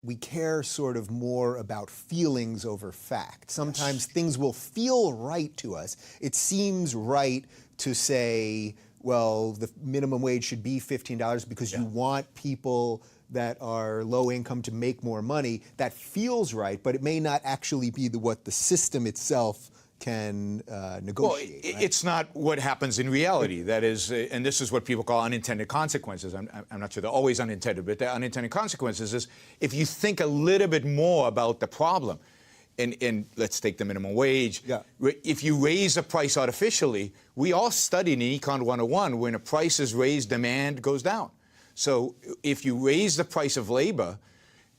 we care sort of more about feelings over fact. Sometimes things will feel right to us. It seems right to say, well, the minimum wage should be $15 because you want people that are low income to make more money. That feels right, but it may not actually be what the system itself can negotiate. Well, right? it's not what happens in reality. That is, and this is what people call unintended consequences. I'm not sure they're always unintended, but the unintended consequences is if you think a little bit more about the problem, and let's take the minimum wage. Yeah. If you raise a price artificially, we all studied in Econ 101, when a price is raised, demand goes down. So if you raise the price of labor,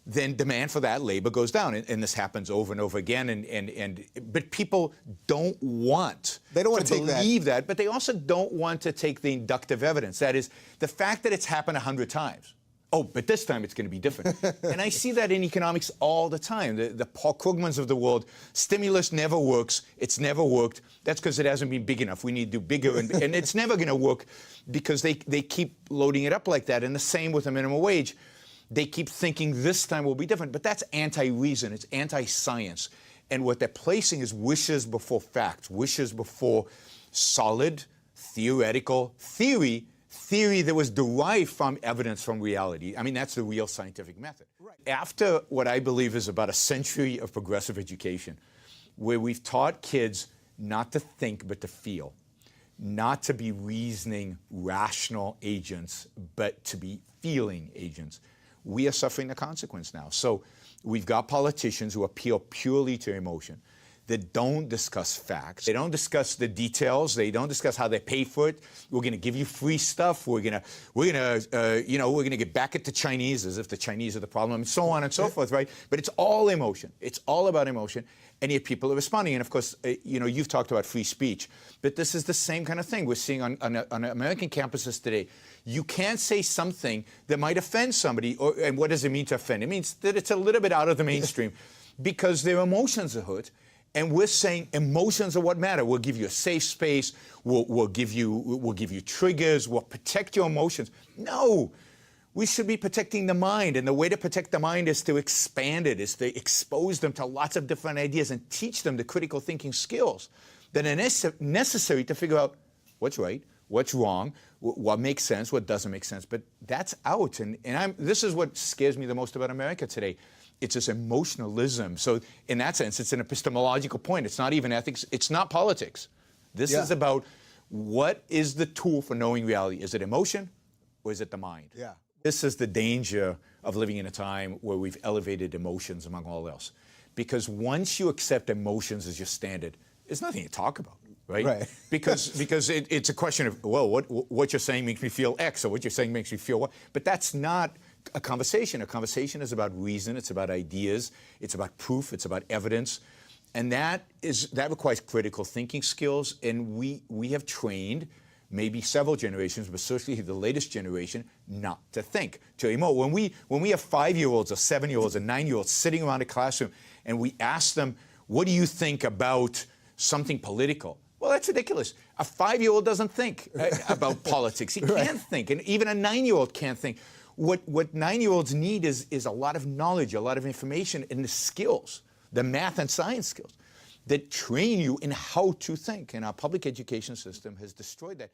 then demand for that labor goes down. And this happens over and over again. But people don't want to believe that, but they also don't want to take the inductive evidence. That is, the fact that it's happened 100 times. Oh, but this time it's going to be different. And I see that in economics all the time. The Paul Krugmans of the world, stimulus never works. It's never worked. That's because it hasn't been big enough. We need to do bigger. And it's never going to work because they keep loading it up like that. And the same with the minimum wage. They keep thinking this time will be different. But that's anti-reason. It's anti-science. And what they're placing is wishes before facts, wishes before solid, theoretical theory that was derived from evidence from reality. I mean, that's the real scientific method. Right. After what I believe is about a century of progressive education, where we've taught kids not to think but to feel, not to be reasoning, rational agents, but to be feeling agents, we are suffering the consequence now. So we've got politicians who appeal purely to emotion, that don't discuss facts. They don't discuss the details. They don't discuss how they pay for it. We're going to give you free stuff. We're going to get back at the Chinese as if the Chinese are the problem, and so on and so forth, right? But it's all emotion. It's all about emotion, and yet people are responding. And of course, you've talked about free speech, but this is the same kind of thing we're seeing on American campuses today. You can't say something that might offend somebody, and what does it mean to offend? It means that it's a little bit out of the mainstream because their emotions are hurt. And we're saying emotions are what matter. We'll give you a safe space. We'll give you triggers. We'll protect your emotions. No, we should be protecting the mind. And the way to protect the mind is to expand it, is to expose them to lots of different ideas and teach them the critical thinking skills that are necessary to figure out what's right, what's wrong, what makes sense, what doesn't make sense. But that's out. And this is what scares me the most about America today. It's this emotionalism. So in that sense, it's an epistemological point. It's not even ethics. It's not politics. This is about what is the tool for knowing reality. Is it emotion or is it the mind? Yeah. This is the danger of living in a time where we've elevated emotions among all else. Because once you accept emotions as your standard, there's nothing to talk about. Right? Because it's a question of, well, what you're saying makes me feel X, or what you're saying makes me feel Y. But that's not a conversation. A conversation is about reason, it's about ideas, it's about proof, it's about evidence. And that requires critical thinking skills, and we have trained maybe several generations, but certainly the latest generation, not to think, to emote. When we have 5-year-olds or 7-year-olds or 9-year-olds sitting around a classroom and we ask them, what do you think about something political? Well, that's ridiculous. A 5-year-old doesn't think about politics. He can't think, and even a 9-year-old can't think. What 9-year-olds need is a lot of knowledge, a lot of information, and the skills, the math and science skills that train you in how to think. And our public education system has destroyed that.